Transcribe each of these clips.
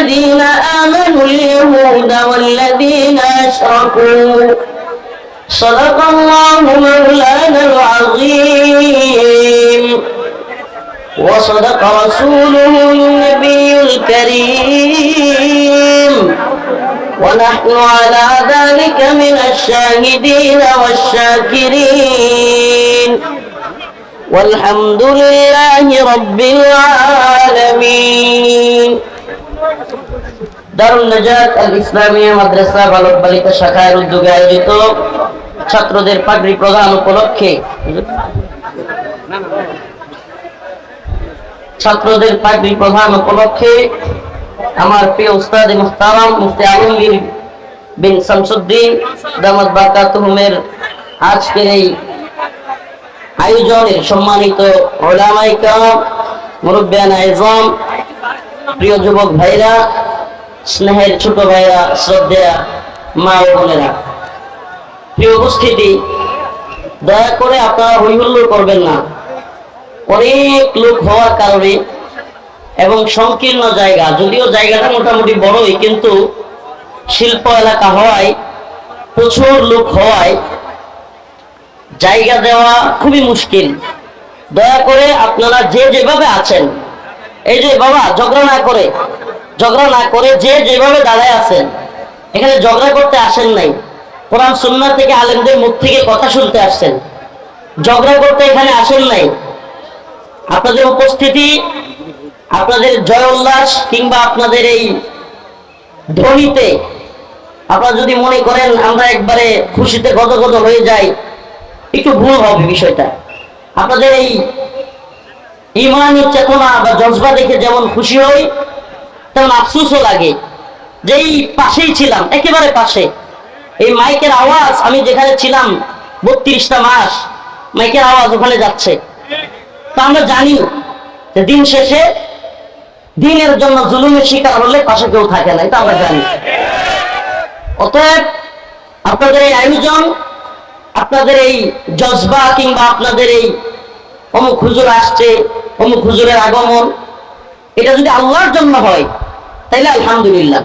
الذين آمنوا اليهود والذين أشركوا صدق الله مولانا العظيم وصدق رسوله النبي الكريم ونحن على ذلك من الشاهدين والشاكرين والحمد لله رب العالمين দারুন নাজাত আল ইসলামিয়া মাদ্রাসা বালক বালিকা শাখার উদ্যোগে আয়োজিত ছাত্রদের পাগড়ি প্রদান উপলক্ষে আমার প্রিয় উস্তাদ মুহতারাম মুফতি আলমগীর বিন শামসুদ্দিন দামাত বারাকাতুহুমের আজকের এই আয়োজনের সম্মানিত উলামায়ে কেরাম, মুরব্বিয়ান আযম, প্রিয় যুবক ভাইরা, স্নেহের ছোট ভাইরা, শ্রদ্ধেয় মা ও বোনেরা, প্রিয় উপস্থিতি, দয়া করে আপনারা হইহুল্লোড় করবেন না। অনেক লোক হওয়ার কারণে এবং সংকীর্ণ জায়গা, যদিও জায়গাটা মোটামুটি বড়ই, কিন্তু শিল্প এলাকা হওয়ায়, প্রচুর লোক হওয়ায় জায়গা দেওয়া খুবই মুশকিল। দয়া করে আপনারা যে যেভাবে আছেন, এই যে বাবা ঝগড়া না করে যে যেভাবে দাঁড়ায় আছেন, এখানে ঝগড়া করতে আসেন নাই, কোরআন সুন্নাহ থেকে আলেমদের মুখ থেকে কথা শুনতে আসছেন, ঝগড়া করতে এখানে আসেন নাই। আপনাদের উপস্থিতি, আপনাদের জয় উল্লাস কিংবা আপনাদের এই ধ্বনিতে আপনারা যদি মনে করেন আমরা একবারে খুশিতে গদগদ হয়ে যাই, একটু ভুল হবে বিষয়টা। আপনাদের এই ঈমানি চেতনা বা জজবা দেখে যেমন খুশি হই, তেমন আফসোসও লাগে যে এই পাশেই ছিলাম, একেবারে পাশে। এই মাইকের আওয়াজ, আমি যেখানে ছিলাম 32টা মাস মাইকের আওয়াজ ওখানে যাচ্ছে। তো আমরা জানি যে দিন শেষে দিনের জন্য জুলুমের শিকার হলে পাশে কেউ থাকে না, এটা আমরা জানি। অতএব আপনাদের এই আয়োজন, আপনাদের এই জজবা কিংবা আপনাদের এই অমুক হুজুর আসছে, অমুক হুজুরের আগমন, এটা যদি আল্লাহর জন্য হয় তাইলে আলহামদুলিল্লাহ,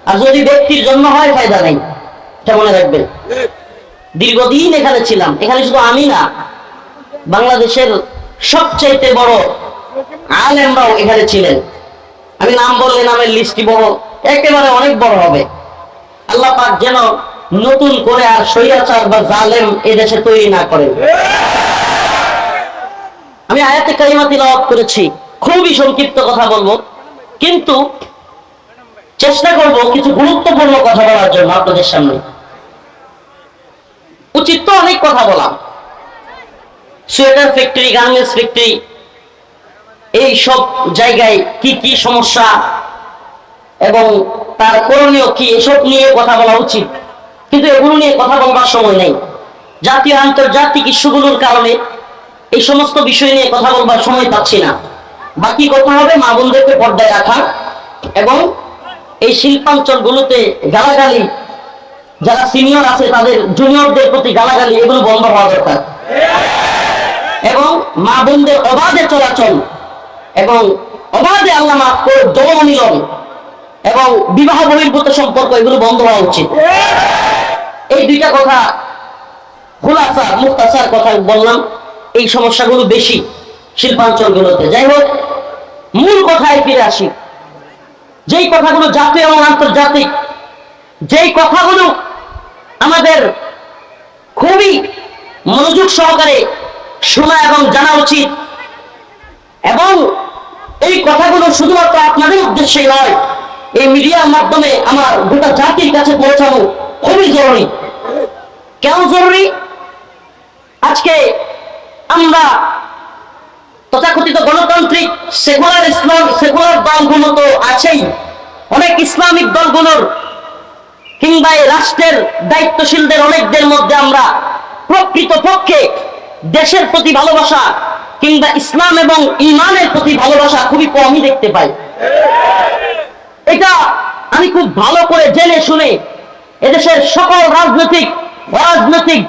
আর যদি ব্যক্তির জন্য হয় ফায়দা নেই, এটা মনে রাখবেন। দীর্ঘদিন এখানে ছিলাম, এখানে শুধু আমি না, বাংলাদেশের সবচাইতে বড় আলেমরাও এখানে ছিলেন। আমি নাম বললে নামের লিস্টটি বড়, একেবারে অনেক বড় হবে। আল্লাহ পাক যেন নতুন করে আর স্বৈরাচার বা জালেম এদেশে তৈরি না করেন। আমি আয়াতে কারিমা তিলাওয়াত করেছি, খুবই সংক্ষিপ্ত কথা বলবো, কিন্তু চেষ্টা করব কিছু গুরুত্বপূর্ণ কথা বলার জন্য আপনাদের সামনে। উচিত তো অনেক কথা বলা, সোয়েটার ফ্যাক্টরি, গার্মেন্টস ফ্যাক্টরি, এই সব জায়গায় কি কি সমস্যা এবং তার করণীয় কি, এসব নিয়ে কথা বলা উচিত, কিন্তু এগুলো নিয়ে কথা বলবার সময় নেই। জাতীয় আন্তর্জাতিক ইস্যুগুলোর কারণে এই সমস্ত বিষয় নিয়ে কথা বলবার সময় পাচ্ছি না। বাকি কথা হবে মা বোনদেরকে পর্দায় রাখা এবং এই শিল্পাঞ্চলগুলোতে গালাগালি, যারা সিনিয়র আছে তাদের জুনিয়রদের প্রতি গালাগালি, এগুলো বন্ধ হওয়া দরকার। এবং মা বোনদের অবাধে চলাচল এবং অবাধে আল্লাহ মাফ করে যৌন মিলন এবং বিবাহ বহির্ভূত সম্পর্ক, এগুলো বন্ধ হওয়া উচিত। এই দুইটা কথা খুলাসা মুখতাসার কথা বললাম। এই সমস্যাগুলো বেশি শিল্পাঞ্চলগুলোতে। যাই হোক, মূল কথায় ফিরে আসি। যেই কথাগুলো জাতীয় এবং আন্তর্জাতিক, যেই কথাগুলো আমাদের খুবই মনোযোগ সহকারে শোনা এবং জানা উচিত, এবং এই কথাগুলো শুধুমাত্র আপনাদের উদ্দেশ্যে নয়, এই মিডিয়ার মাধ্যমে আমার গোটা জাতির কাছে পৌঁছানো খুবই জরুরি। কেন জরুরি? আজকে আমরা তথাকথিত গণতান্ত্রিক সেকুলার দলগুলো তো আছেই, অনেক ইসলামিক দলগুলোর কিংবা এই রাষ্ট্রের দায়িত্বশীলদের অনেকদের মধ্যে আমরা প্রকৃতপক্ষে দেশের প্রতি ভালোবাসা কিংবা ইসলাম এবং ঈমানের প্রতি ভালোবাসা খুবই কমই দেখতে পাই। এটা আমি খুব ভালো করে জেনে শুনে এদেশের সকল রাজনৈতিক অরাজনৈতিক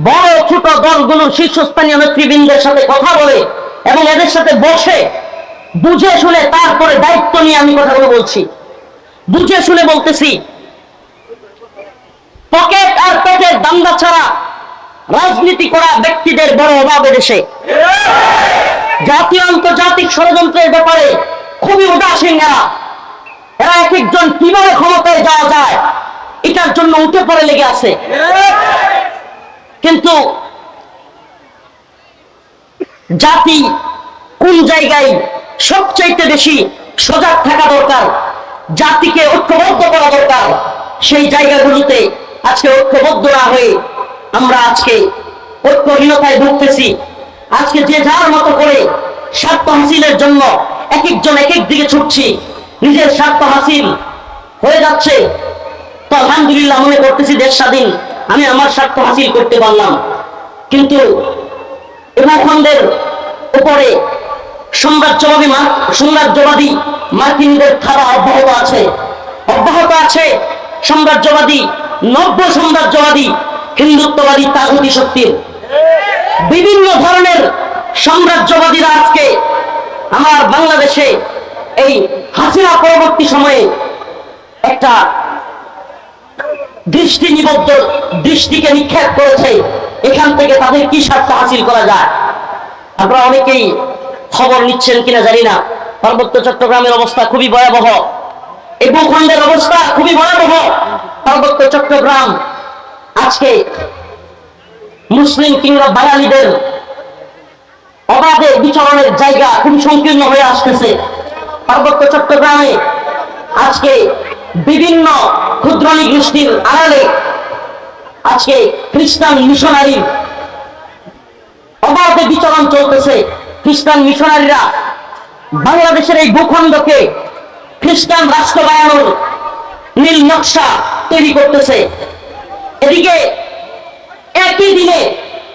বড় ছোট দলগুলোর শীর্ষস্থানীয় নেতৃবৃন্দের সাথে কথা বলে এবং এদের সাথে বসে বুঝে শুনে তারপরে দায়িত্ব নিয়ে আমি কথাগুলো বলছি। বুঝে শুনে বলতেছি, পকেট আর পেটের দান্দা ছাড়া রাজনীতি করা ব্যক্তিদের বড় অভাব দেশে। জাতীয় আন্তর্জাতিক ষড়যন্ত্রের ব্যাপারে খুবই উদাসীন এরা এক একজন কিভাবে ক্ষমতায় যাওয়া যায় এটার জন্য উঠে পড়ে লেগে আছে। কিন্তু জাতি কোন জায়গায় সবচাইতে বেশি সজাগ থাকা দরকার, জাতিকে ঐক্যবদ্ধ করা দরকার, সেই জায়গাগুলোতে আজকে ঐক্যবদ্ধ না হয়ে আমরা আজকে ঐক্যহীনতায় ভুগতেছি। আজকে যে যার মতো করে স্বার্থ হাসিলের জন্য এক একজন এক এক দিকে ছুটছি, নিজের স্বার্থ হাসিল হয়ে যাচ্ছে। তো আলহামদুলিল্লাহ মনে করতেছি দেশ স্বাধীন, আমি আমার স্বার্থ হাসিল করতে পারলাম। কিন্তু ভূখণ্ডের উপরে সাম্রাজ্যবাদী মার্কিনদের ধারা অব্যাহত আছে। সাম্রাজ্যবাদী নব্য সাম্রাজ্যবাদী হিন্দুত্ববাদী তাগুতি শক্তির বিভিন্ন ধরনের সাম্রাজ্যবাদীরা আজকে আমার বাংলাদেশে এই হাসিনা পরবর্তী সময়ে একটা দৃষ্টিকে নিক্ষেপ করেছে। এখান থেকে তাদের কি স্বার্থ হাসিল করা যায়? আপনারা অনেকেই খবর নিচ্ছেন কিনা জানি না, পার্বত্য চট্টগ্রামের অবস্থা খুবই ভয়াবহ, এই ভূখণ্ডের অবস্থা খুবই ভয়াবহ। পার্বত্য চট্টগ্রাম আজকে মুসলিম কিংবা বাঙালিদের অবাধে বিচরণের জায়গা খুবই সংকীর্ণ হয়ে আসতেছে। পার্বত্য চট্টগ্রামে আজকে বিভিন্ন ক্ষুদ্রনী গোষ্ঠীর আড়ালে আজকে খ্রিস্টান মিশনারির অবাধে বিচরণ চলতেছে। খ্রিস্টান মিশনারিরা বাংলাদেশের এই ভূখণ্ডকে খ্রিস্টান রাষ্ট্র বানানোর নীল নকশা তৈরি করতেছে। এদিকে একই দিনে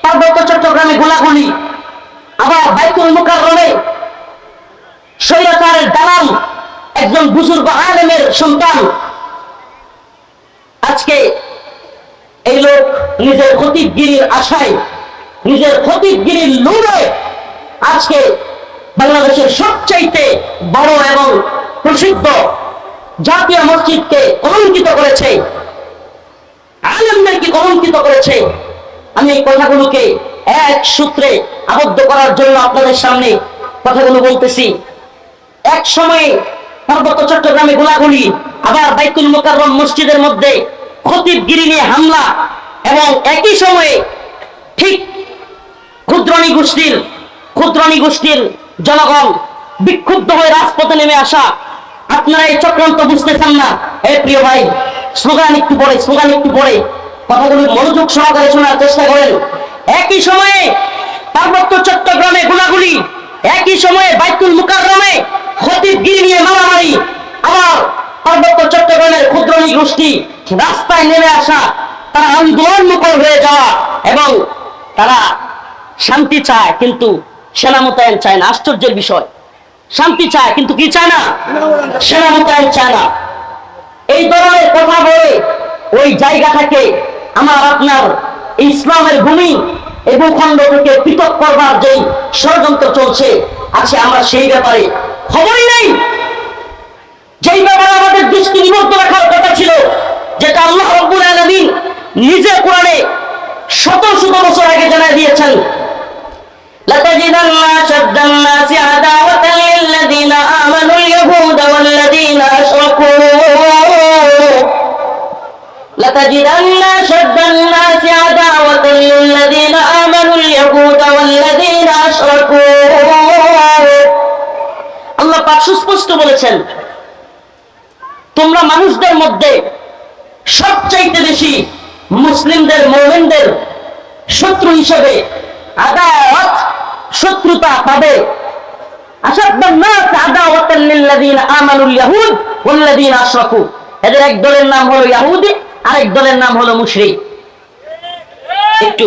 পার্বত্য চট্টগ্রামে গোলাগুলি, আবার বাইতুল মুকাররমে স্বৈরাচারের দালাল একজন বুজুর্গ আলেমের সন্তান আজকে এই লোক নিজের খতিবগিরির আশায়, নিজের খতিবগিরির লোভে আজকে বাংলাদেশের সবচাইতে বড় এবং প্রসিদ্ধ জাতীয় মসজিদকে কলঙ্কিত করেছে, আলেমদেরকে কলঙ্কিত করেছে। আমি এই কথাগুলোকে এক সূত্রে আবদ্ধ করার জন্য আপনাদের সামনে কথাগুলো বলতেছি। এক সময়ে পার্বত্য চট্টগ্রামে গোলাগুলি, আবার বাইতুল মুকাররম মসজিদের মধ্যে খতিবগিরি নিয়ে হামলা, এবং একই সময়ে ঠিক ক্ষুদ্রনী গোষ্ঠীর জনগণ বিক্ষুব্ধ হয়ে রাজপথে নেমে আসা। আপনারা এই চক্রান্ত বুঝতেছেন না। এই প্রিয় ভাই, স্লোগান একটু পরে কথাগুলো মনোযোগ সহকারে শোনার চেষ্টা করেন। একই সময়ে পার্বত্য চট্টগ্রামে গোলাগুলি, একই সময়ে বাইতুল মুকাররমে খতিবগিরি নিয়ে মারামারি, আবার পার্বত্য চট্টগ্রামের ক্ষুদ্রনী গোষ্ঠী রাস্তায় নেমে আসা, তারা আন্দোলন মুখর হয়ে যাওয়া, এবং তারা শান্তি চায় কিন্তু সেনা মোতায়েন চায় না। আশ্চর্যের বিষয়, শান্তি চায় কিন্তু কি চায় না? সেনা মোতায়েন চায় না। এই ধরনের কথা বলে ওই জায়গাটাকে আমার আপনার ইসলামের ভূমি এই ভূখণ্ড থেকে পৃথক করবার যেই ষড়যন্ত্র চলছে আছে, আমরা সেই ব্যাপারে খবরই নেই। যেই ব্যাপারে আমাদের দৃষ্টি নিবদ্ধ রাখার কথা ছিল, যেটা আল্লাহ রাব্বুল আলামিন নিজে কোরআনে শত শত বছর আগে জানাই দিয়েছেন, লাতাজিদান্না শাদ্দান নাসি আদাওয়াতান লিল্লাযিনা আমানুল ইয়াহুদা ওয়াল্লাযিনা আশরাকু, লাতাজিদান্না শাদ্দান নাসি আদাওয়াতান লিল্লাযিনা আমানুল ইয়াহুদা ওয়াল্লাযিনা আশরাকু। আল্লাহ পাক সুস্পষ্ট বলেছেন, তোমরা মানুষদের মধ্যে সবচাইতে বেশি মুসলিমদের, মুমিনদের শত্রু হিসেবে আদাওয়াত, শত্রুতা পাবে। আশাদ্দান নাস আদাওয়াতান লিল্লাযিনা আমানুল ইয়াহুদ ওয়াল্লাযিনা আশরাকু। এদের এক দলের নাম হলো ইহুদি, আরেক দলের নাম হলো মুশরিক। একটু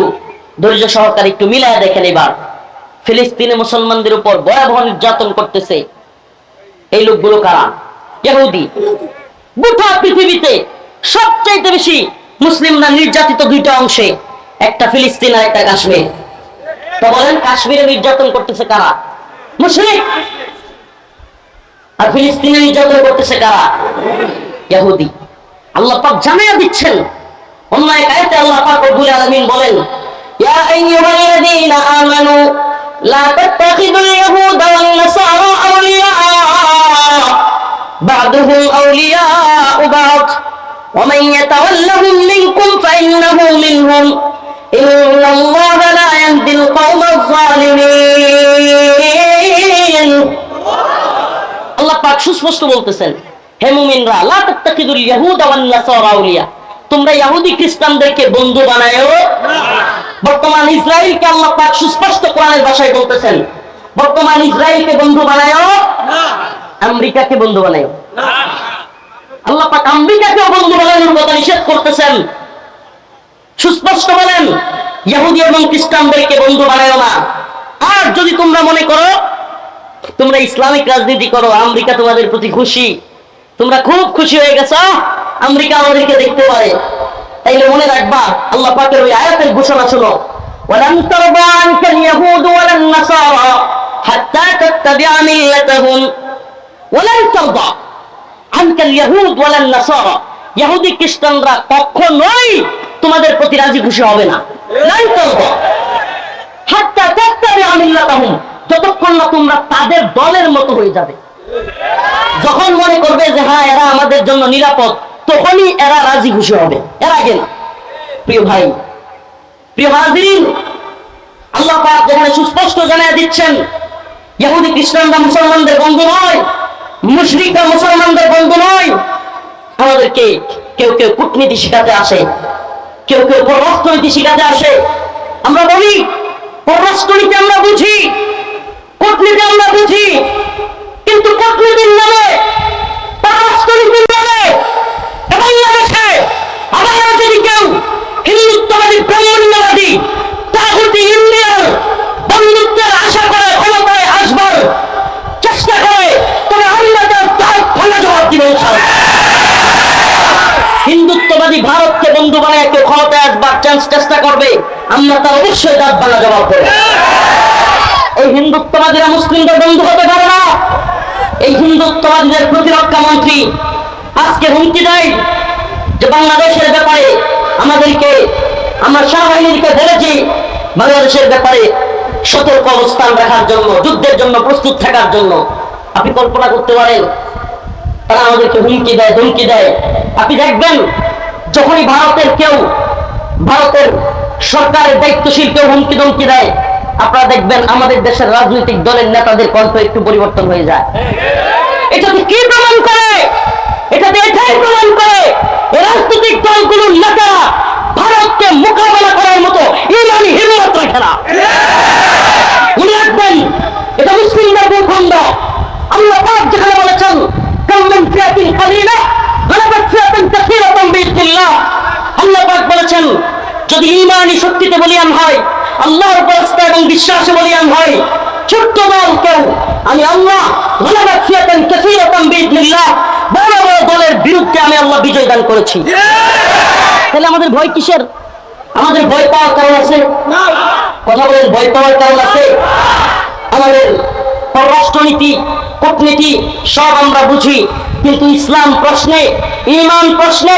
ধৈর্য সহকারে একটু মিলায় দেখেন। এবার ফিলিস্তিনে মুসলমানদের উপর ভয়াবহ নির্যাতন করতেছে এই লোকগুলো কারা? ইহুদি। গোটা পৃথিবীতে সবচাইতে বেশি মুসলিমরা নির্যাতিত দুইটা অংশে, একটা ফিলিস্তিন আর একটা কাশ্মীর। তো বলেন, কাশ্মীরে নির্যাতন করতেছে কারা? মুশরিক। আর ফিলিস্তিনে নির্যাতন করতেছে কারা? ইহুদি। আল্লাহ পাক জানায়া দিচ্ছেন, অন্য এক আয়াতে আল্লাহ পাক রব্বুল আলামিন বলেন, ইয়া আইয়ুহাল্লাযীনা আমানু লা তাত্তাখিযুল ইয়াহুদা ওয়ান নাসারা আউলিয়া বা'দুহুম আউলিয়াউ বা'দ ওয়া মান ইয়াতাওয়াল্লাহুম মিনকুম ফাইন্নাহু মিনহুম ইন্নাল্লাহা লা ইয়াহদিল কওমাজ যালিমিন। আল্লাহ পাক সুস্পষ্ট বলতেছেন, হে মুমিনরা, লা তাত্তাখিযুল ইয়াহুদা ওয়ান নাসারা আউলিয়া, তোমরা ইহুদি খ্রিস্টানদেরকে বন্ধু বানায়ো না। বর্তমান ইসরায়েলকে আল্লাহ পাক সুস্পষ্ট কোরআনের ভাষায় বলতেছেন, বর্তমান ইসরায়েলকে বন্ধু বানায়ো না, আমেরিকাকে বন্ধু বানায়ো না। আল্লাহ পাক আমেরিকাকে বন্ধু বানানোর কথা নিষেধ করতেছেন, সুস্পষ্ট বলেন ইহুদি এবং খ্রিস্টানদেরকে বন্ধু বানায়ো না। আর যদি তোমরা মনে করো তোমরা ইসলামিক রাজনীতি করো, আমেরিকা তোমাদের প্রতি খুশি, তোমরা খুব খুশি হয়ে গেছো, আমেরিকা আমাদেরকে দেখতে পারে, তাইলে মনে রাখবা আল্লাহ পাকের ওই আয়াতের ঘোষণা শোনো, ওয়ালান তারদা আনকাল ইয়াহুদু ওয়ালান নাসারা হাত্তা তাত্তাবিআ মিল্লাতাহুম। ওয়ালান তারদা আনকাল ইয়াহুদ ওয়ালান নাসারা, ইহুদি খ্রিস্টানরা কখনোই তোমাদের প্রতি রাজি খুশি হবে না। লান তারদা হাত্তা তাত্তাবিআ মিল্লাতাহুম, যতক্ষণ না তোমরা তাদের দলের মতো হয়ে যাবে। যখন মনে করবে যে হ্যাঁ এরা আমাদের জন্য নিরাপদ, তখনই এরা রাজি খুশি হবে, এর আগে না। প্রিয় ভাই, প্রিয় হাজিরিন, আল্লাহ পাক যেখানে সুস্পষ্ট জানিয়ে দিচ্ছেন ইহুদি খ্রিস্টানরা মুসলমানদের বন্ধু নয়, মুশরিকরা মুসলমানদের বন্ধু নয়, আমাদেরকে কেউ কেউ কূটনীতি শিখাতে আসে, কেউ কেউ পররাষ্ট্রনীতি শিখাতে আসে। আমরা বলি পররাষ্ট্রনীতি আমরা বুঝি, কূটনীতি আমরা বুঝি, কিন্তু কূটনীতির নামে, পররাষ্ট্রনীতির নামে বাংলাদেশে আবার যদি কেউ হিন্দুত্ববাদী ব্রাহ্মণ্যবাদী তাগুতি ইন্ডিয়ার বন্ধুত্বের আশা করে ক্ষমতায় আসবার চেষ্টা করে, তবে আমরা তার ভাঙা জবাব দিব। হিন্দুত্ববাদী ভারতকে বন্ধু বানায় কেউ ক্ষমতায় আসবার চেষ্টা করবে, আমরা তার অবশ্যই দাঁত ভাঙা জবাব দেব। এই হিন্দুত্ববাদীরা মুসলিমদের বন্ধু হতে পারে না। এই হিন্দুত্ববাদীদের প্রতিরক্ষা মন্ত্রী আজকে হুমকি দেয় যে বাংলাদেশের ব্যাপারে আমাদেরকে, আমরা সেনাবাহিনীকে বলেছি বাংলাদেশের ব্যাপারে সতর্ক অবস্থান রাখার জন্য, যুদ্ধের জন্য প্রস্তুত থাকার জন্য। আপনি কল্পনা করতে পারেন তারা আমাদেরকে হুমকি দেয়, ধমকি দেয়। আপনি দেখবেন যখনই ভারতের কেউ, ভারতের সরকারের দায়িত্বশীল কেউ হুমকি ধমকি দেয়, আপনারা দেখবেন আমাদের দেশের রাজনৈতিক দলের নেতাদের কণ্ঠ একটু পরিবর্তন হয়ে যায়। এটাতে কি প্রমাণ করে? এটাতে এটাই প্রমাণ করে রাজনৈতিক দলগুলোর নেতারা ভারতকে মোকাবেলা করার মতো ইমানি হিম্মত রাখে না। মনে রাখবেন এটা মুসলিমদের ভূখণ্ড। আল্লাহ পাক যেখানে বলেছেন কাল্লাম ফিয়াতিন কালিলা গালাবাত ফিয়াতিন কাসীরাতান বিইذنিল্লাহ, আল্লাহ পাক বলেছেন যদি ইমানি শক্তিতে বলিয়ান হয়, আল্লাহর উপর আস্থা এবং বিশ্বাসে বলিয়ান হয়, ছোট্ট দল কেউ আমি আল্লাহ গালাবাত ফিয়াতিন কাসীরাতান বিইذنিল্লাহ, বড় বড় দলের বিরুদ্ধে আমি আল্লাহ বিজয় দান করেছি। তাহলে আমাদের ভয় কিসের? আমাদের ভয় পাওয়ার কারণ আছে? কথা বলেন, ভয় পাওয়ার কারণ আছে? আমাদের পররাষ্ট্রনীতি, কূটনীতি সব আমরা বুঝি, কিন্তু ইসলাম প্রশ্নে, ঈমান প্রশ্নে,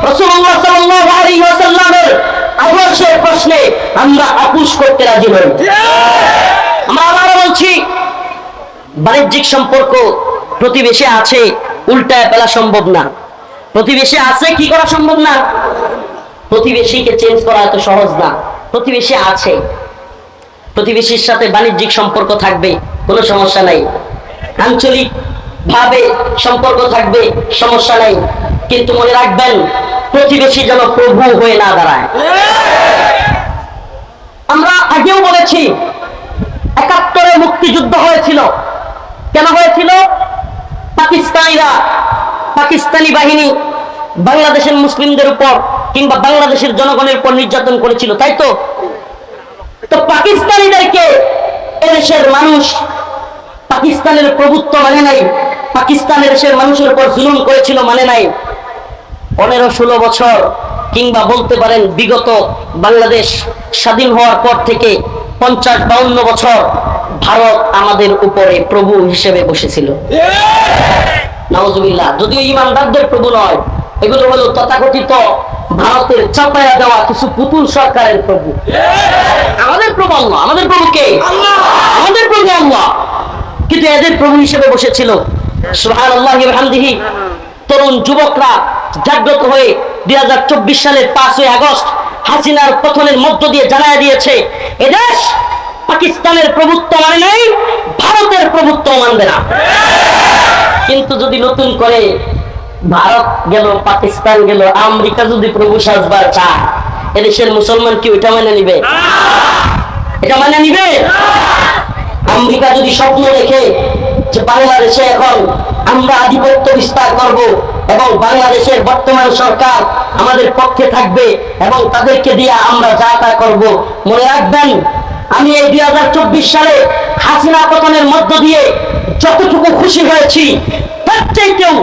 রাসূলুল্লাহ সাল্লাল্লাহু আলাইহি ওয়াসাল্লামের আদর্শের প্রশ্নে আমরা আপোষ করতে রাজি নই। আমরা আবারও বলছি, বাণিজ্যিক সম্পর্ক প্রতিবেশী আছে, উল্টায় ফেলা সম্ভব না। প্রতিবেশী আছে, কি করা সম্ভব না? প্রতিবেশীকে চেঞ্জ করা এত সহজ না। প্রতিবেশী আছে, প্রতিবেশীর সাথে বাণিজ্যিক সম্পর্ক থাকবে, কোনো সমস্যা নাই। আঞ্চলিক ভাবে সম্পর্ক থাকবে, সমস্যা নাই। কিন্তু মনে রাখবেন প্রতিবেশী যেন প্রভু হয়ে না দাঁড়ায়। আমরা আগেও বলেছি ৭১ মুক্তিযুদ্ধ হয়েছিল। কেন হয়েছিল? পাকিস্তানিরা, পাকিস্তানি বাহিনী বাংলাদেশের মুসলিমদের উপর কিংবা বাংলাদেশের জনগণের উপর নির্যাতন করেছিল, তাই তো? তো পাকিস্তানিদেরকে এদেশের মানুষ পাকিস্তানের প্রভুত্ব মানে নাই, পাকিস্তানের দেশের মানুষের উপর জুলুম করেছিল মানে নাই। ১৫-১৬ বছর কিংবা বলতে পারেন বিগত বাংলাদেশ স্বাধীন হওয়ার পর থেকে ৫০-৫২ বছর ভারত আমাদের উপরে প্রভু হিসেবে বসেছিল। নাউজুবিল্লাহ। যদিও ইমানদারদের প্রভু নয়, এগুলো হলো তথাকথিত ভারতের চাপায়া দেওয়া কিছু পুতুল সরকারের প্রভু। আমাদের প্রভু আল্লাহ। আমাদের প্রভু কে? আমাদের প্রভু আল্লাহ। কিন্তু এদের প্রভু হিসেবে বসেছিল। সুবহানাল্লাহি ওয়া বিহামদিহি। তরুণ যুবকরা জাগ্রত হয়ে 2024 সালের 5ই আগস্ট হাসিনার পতনের মধ্য দিয়ে জানায় দিয়েছে এদেশ পাকিস্তানের প্রভুত্ব মানে নাই, ভারতের প্রভুত্ব মানবে না। কিন্তু যদি নতুন করে ভারত গেল, পাকিস্তান গেল, আমেরিকা যদি প্রভু সাজবার চায়, এদেশের মুসলমান কি ওইটা মেনে নিবে? এটা মেনে নিবে? আমেরিকা যদি স্বপ্ন দেখে যে বাংলাদেশে এখন আমরা আধিপত্য বিস্তার করব এবং বাংলাদেশের বর্তমান সরকার আমাদের পক্ষে থাকবে এবং তাদেরকে দিয়ে আমরা যা তা করব, মনে রাখবেন আমি এই 2024 সালে হাসিনা পতনের মধ্য দিয়ে যতটুকু খুশি হয়েছি তার চাইতেও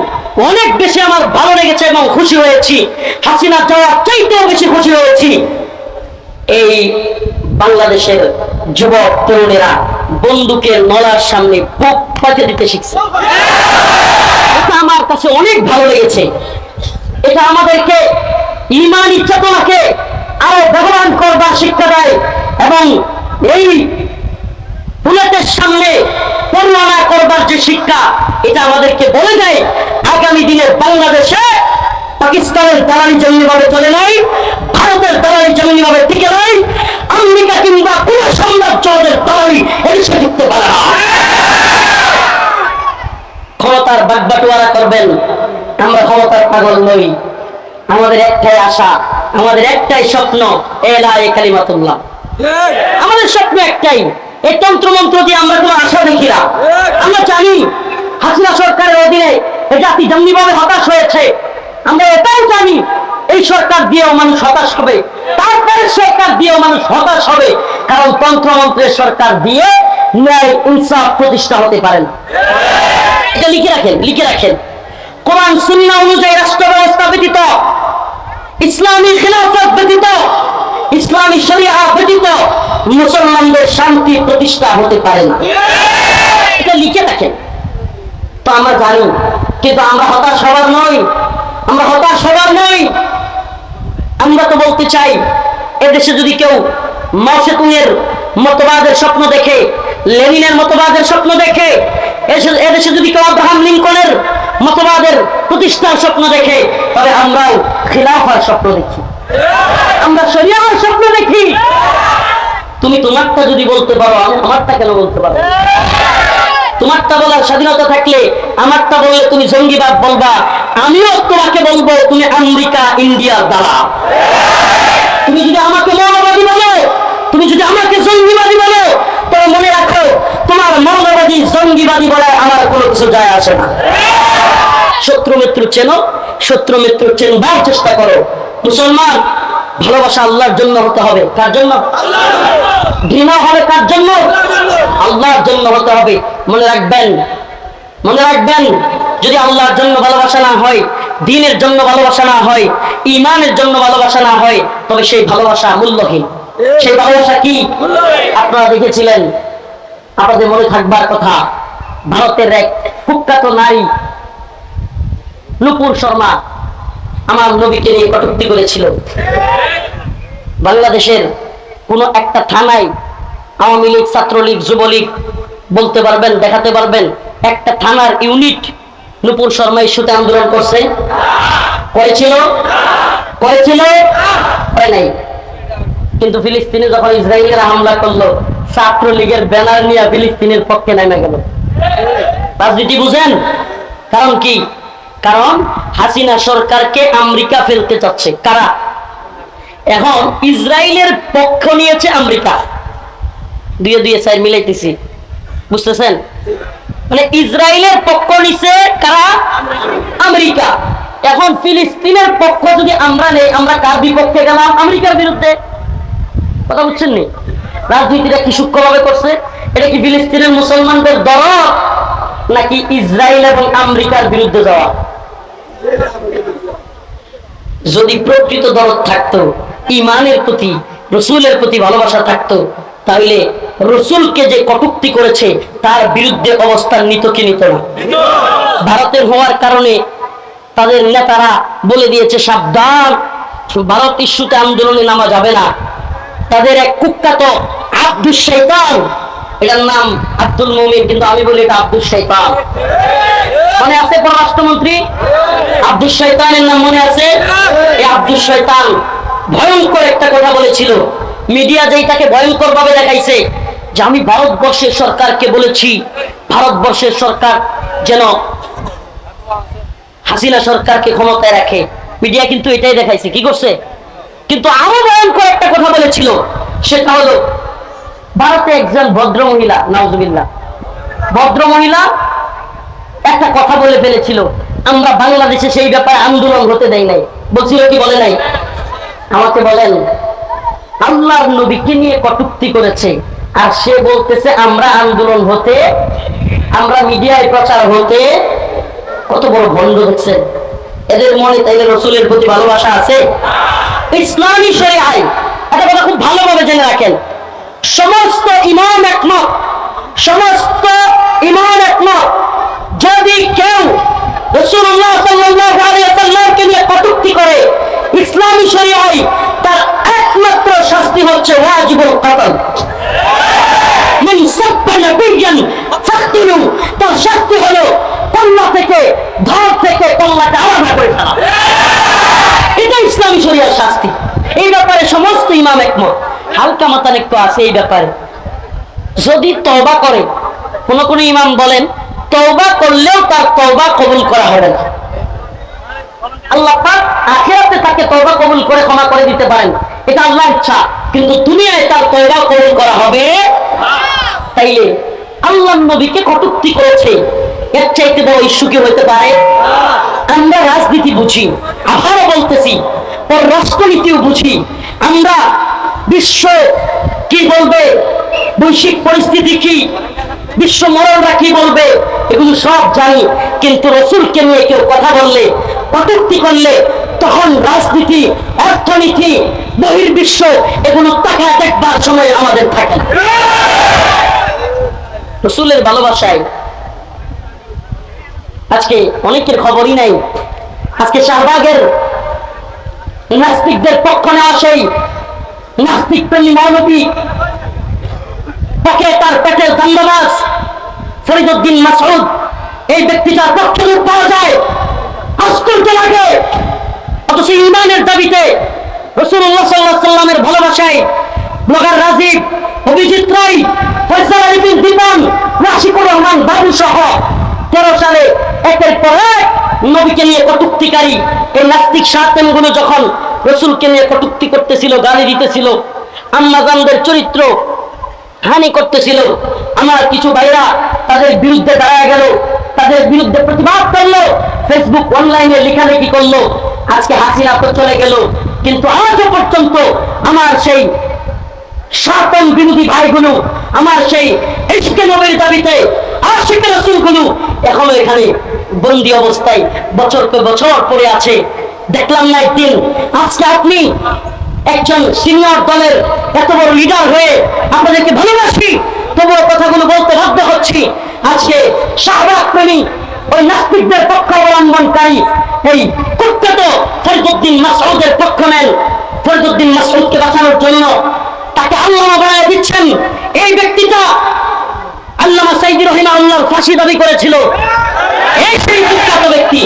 অনেক বেশি আমার ভালো লেগেছে এবং খুশি হয়েছি। হাসিনা যাওয়ার চাইতেও বেশি খুশি হয়েছি এই বাংলাদেশের যুবক তরুণেরা বন্দুকের নলার সামনে বুক পাতে দিতে শিখছে। এটা আমার কাছে অনেক ভালো লেগেছে। এটা আমাদেরকে ঈমানি চেতনাকে আরো ব্যবহার করবার শিক্ষা দেয় এবং এই বুলেটের সামনে পরিচালনা করবার যে শিক্ষা, এটা আমাদেরকে বলে দেয় আগামী দিনে বাংলাদেশে পাকিস্তানের দালালি জঙ্গিভাবে চলে নাই, ভারতের দালালি জঙ্গিভাবে টিকে নাই, আমেরিকা কিংবা কোন সাম্রাজ্যের দালালি এদেশে টিকতে পারে না। ক্ষমতার বাগবাটোয়ারা করবেন, আমরা ক্ষমতার পাগল নই। আমাদের একটাই আশা, আমাদের একটাই স্বপ্ন, এলা এ কালিমাতুল্লাহ। আমাদের স্বপ্ন একটাই। এই তন্ত্রমন্ত্র দিয়ে আমরা কোনো আশা দেখি না। আমরা জানি হাসিনা সরকারের অধীনে এই জাতি জঙ্গিভাবে হতাশ হয়েছে। আমরা এটাও জানি এই সরকার দিয়েও মানুষ হতাশ হবে, তারপরে সরকার দিয়েও মানুষ হতাশ হবে, কারণ তন্ত্রমন্ত্রের সরকার দিয়ে ন্যায় ইনসাফ প্রতিষ্ঠা হতে পারে না। এটা লিখে রাখেন, লিখে রাখেন। কোরআন সুন্নাহ অনুযায়ী রাষ্ট্র ব্যবস্থা ব্যতীত, ইসলামী খিলাফত ব্যতীত, ইসলামী শরিয়া ব্যতীত মুসলমানদের শান্তি প্রতিষ্ঠা হতে পারে না। এটা লিখে রাখেন। তো আমরা জানি, কিন্তু আমরা হতাশ হবার নই, আমরা হতাশ হবার নই। আমরা তো বলতে চাই এদেশে যদি কেউ মাওসেতুংয়ের মতবাদের স্বপ্ন দেখে, লেনিনের মতবাদের স্বপ্ন দেখে, এদেশে যদি কেউ আব্রাহাম লিঙ্কনের মতবাদের প্রতিষ্ঠার স্বপ্ন দেখে, তবে আমরাও খিলাফার স্বপ্ন দেখি, আমরা শরিয়ার স্বপ্ন দেখি। তুমি তোমারটা যদি বলতে পারো, আমারটা কেন বলতে পারো? তোমারটা বলার স্বাধীনতা থাকলে আমারটা বললে তুমি জঙ্গিবাদ বলবা, আমিও তোমাকে বলবো তুমি আমেরিকা ইন্ডিয়ার দালাল। তুমি যদি আমাকে মৌলবাদী বলো, তুমি যদি আমাকে জঙ্গিবাদী বলো, তবে মনে রাখো তোমার মৌলবাদী জঙ্গিবাদী বলে আমার কোনো কিছু যায় আসে না। শত্রু মিত্র চেনো, শত্রু মিত্র চেনবার চেষ্টা করো। মুসলমান, ভালোবাসা আল্লাহর জন্য হতে হবে। কার জন্য? ঘৃণা হবে কার জন্য? আল্লাহর জন্য হতে হবে। মনে রাখবেন, মনে রাখবেন, যদি আল্লাহর জন্য ভালোবাসা না হয়, দ্বীনের জন্য ভালোবাসা না হয়, ঈমানের জন্য ভালোবাসা না হয়, তবে সেই ভালোবাসা মূল্যহীন। সেই ভালোবাসা কি? আপনারা দেখেছিলেন, আপনাদের মনে থাকবার কথা, ভারতের এক কুখ্যাত নারী নুপুর শর্মা আমার নবীকে নিয়ে কটূক্তি করেছিল। বাংলাদেশের কোন একটা থানায় আওয়ামী লীগ, ছাত্রলীগ, যুবলীগ বলতে পারবেন, দেখাতে পারবেন একটা থানার ইউনিট নুপুর শর্মা ইস্যুতে আন্দোলন করছে? করেছিল? করেছিল? হয় নাই। কিন্তু ফিলিস্তিনে যখন ইসরায়েলের হামলা করলো, ছাত্রলীগের ব্যানার নিয়ে ফিলিস্তিনের পক্ষে নেমে গেল। রাজনীতি বুঝেন? কারণ কি? কারণ হাসিনা সরকারকে আমেরিকা ফেলতে চাচ্ছে। কারা? এখন ইসরায়েলের পক্ষ নিয়েছে আমেরিকা। দুয়ে দুয়ে চার মিলাইতেছি, বুঝতেছেন? মানে ইসরায়েলের পক্ষ নিছে কারা? আমেরিকা। এখন ফিলিস্তিনের পক্ষ যদি আমরা নেই, আমরা কার বিপক্ষে গেলাম? আমেরিকার বিরুদ্ধে। কথা বুঝছেন নি? রাজনীতিটা কি সূক্ষ্মভাবে করছে? এটা কি ফিলিস্তিনের মুসলমানদের দরদ, নাকি ইসরায়েল এবং আমেরিকার বিরুদ্ধে যাওয়া? যদি প্রকৃত দরদ থাকতো, ঈমানের প্রতি, রাসূলের প্রতি ভালোবাসা থাকতো, তাহলে রসুলকে যে কটূক্তি করেছে তার বিরুদ্ধে অবস্থান নিত কি নিত না? ভারতের হওয়ার কারণে তাদের নেতারা বলে দিয়েছে সাবধান, ভারত ইস্যুতে আন্দোলনে নামা যাবে না। তাদের এক কুখ্যাত আব্দুল শয়তান, এটার নাম আব্দুল মুমিন, কিন্তু আমি বলি এটা আব্দুল শয়তান। মনে আছে পররাষ্ট্রমন্ত্রী আব্দুল শয়তানের নাম মনে আছে? এই আব্দুল শয়তান ভয়ঙ্কর একটা কথা বলেছিল, মিডিয়া যেটাকে ভয়ঙ্কর ভাবে দেখাইছে যে আমি ভারতবর্ষের সরকারকে বলেছি ভারতবর্ষের সরকার যেন হাসিনা সরকারকে ক্ষমতায় রাখে। মিডিয়া কিন্তু এটাই দেখাইছে, কি করছে? কিন্তু আরো ভয়ঙ্কর একটা কথা বলেছিল, সেটা হলো ভারতে একজন ভদ্র মহিলা, নাউজুবিল্লাহ, ভদ্র মহিলা একটা কথা বলে ফেলেছিল, আমরা বাংলাদেশে সেই ব্যাপারে আন্দোলন হতে দেয় নাই। বলছিল কি বলে নাই? আমাকে বলেন, আল্লাহর নবীকে নিয়ে কটূক্তি করেছে আর সে বলতেছে আমরা আন্দোলন হতে, আমরা মিডিয়ায় প্রচার হতে। কত বড় ভণ্ড দেখছেন এদের মনে। তাইলে রসুলের প্রতি ভালোবাসা আছে? ইসলামী শরিয়ায় একটা কথা খুব ভালোভাবে জেনে রাখেন, সমস্ত ইমাম একমত, সমস্ত ইমাম একমত, যদি কেউ রাসূলুল্লাহ সাল্লাল্লাহু আলাইহি ওয়াসাল্লামকে নিয়ে কটূক্তি করে ইসলামী শরিয়ায় তার একমাত্র শাস্তি হচ্ছে ওয়াজিবুল কতল। মান সাব্বা নাবিয়ান ফাকতুলু, তার শাস্তি হলো কল্লা থেকে, ধর থেকে কল্লাটা আলাদা করে ফেলা। এটা ইসলামী শরিয়ার শাস্তি। এই ব্যাপারে সমস্ত ইমাম একমত। হালকা মাতান একটু আছে এই ব্যাপারে। যদি তওবা করে, কোন কোন ইমাম বলেন তওবা করলেও তার তওবা কবুল করা হবে না। আল্লাহ পাক আখিরাতে তাকে তওবা কবুল করে ক্ষমা করে দিতে পারেন, এটা আল্লাহর ইচ্ছা, কিন্তু দুনিয়ায় তার তওবা কবুল করা হবে। তাইলে আল্লাহর নবীকে কটূক্তি করেছে, এর চাইতে বড় ইস্যু কি হতে পারে? আমরা রাজনীতি বুঝি, আবারও বলতেছি রাষ্ট্রনীতিও বুঝি, আমরা বিশ্ব কি বলবে, বৈশ্বিক পরিস্থিতি কি, বিশ্ব মরণরা কি বলবে, এগুলো সব জানি। কিন্তু রসুলকে নিয়ে কেউ কথা বললে, কটূক্তি করলে, তখন রাজনীতি, অর্থনীতি, বহির্বিশ্ব এগুলো তাকায় দেখবার সময় আমাদের থাকে না। রসুলের ভালোবাসায় আজকে অনেকের খবরই নাই। আজকে শাহবাগের নাস্তিকদের পক্ষ নেওয়া সেই নাস্তিক প্রেমী মৌলবী, তাকে তার পেটের দান্দাবাজ ফরিদউদ্দিন মাসউদ, এই ব্যক্তিটার পক্ষে রূপ পাওয়া যায়, আশ্চর্য লাগে। অথচ ইমানের দাবিতে রাসূলুল্লাহ সাল্লাল্লাহু আলাইহি ওয়াসাল্লামের ভালোবাসায় ব্লগার রাজীব, অভিজিৎ রায়, ফয়সাল আলী বিন দীপন, রাশিকুর রহমান বাবু সহ 13 সালে একের পর এক নবীকে নিয়ে কটূক্তিকারী এই নাস্তিক শায়তানগুলো যখন রসুলকে নিয়ে কটূক্তি করতেছিল, গালি দিতেছিল, আম্মাজানদের চরিত্র হানি করতেছিল, আমার কিছু ভাইরা তাদের বিরুদ্ধে দাঁড়ায় গেল, তাদের বিরুদ্ধে প্রতিবাদ করলো, ফেসবুক অনলাইনে লেখালেখি করলো। আজকে হাসিনা তো চলে গেল, কিন্তু আজও পর্যন্ত আমার সেই শায়তান বিরোধী ভাইগুলো, আমার সেই ইশকে নবীর দাবিতে আশিকে রাসূলগুলো এখনো এখানে বন্দী অবস্থায় বছর পর বছর পড়ে আছে। দেখলাম না একদিন, আজকে আপনি একজন সিনিয়র দলের এত বড় লিডার হয়ে আপনাদেরকে ভালোবাসি, তবুও কথাগুলো বলতে বাধ্য হচ্ছি। আজকে শাহবাগ প্রেমী ওই নাস্তিকদের পক্ষ অবলম্বনকারী এই কুখ্যাত ফরিদউদ্দিন মাসউদের পক্ষ নেন। ফরিদউদ্দিন মাসউদকে বাঁচানোর জন্য তাকে আল্লামা বানায় দিচ্ছেন। এই ব্যক্তিটা আল্লামা সাইদি রাহিমাহুল্লাহর ফাঁসি দাবি করেছিল, এই সেই কুখ্যাত ব্যক্তি।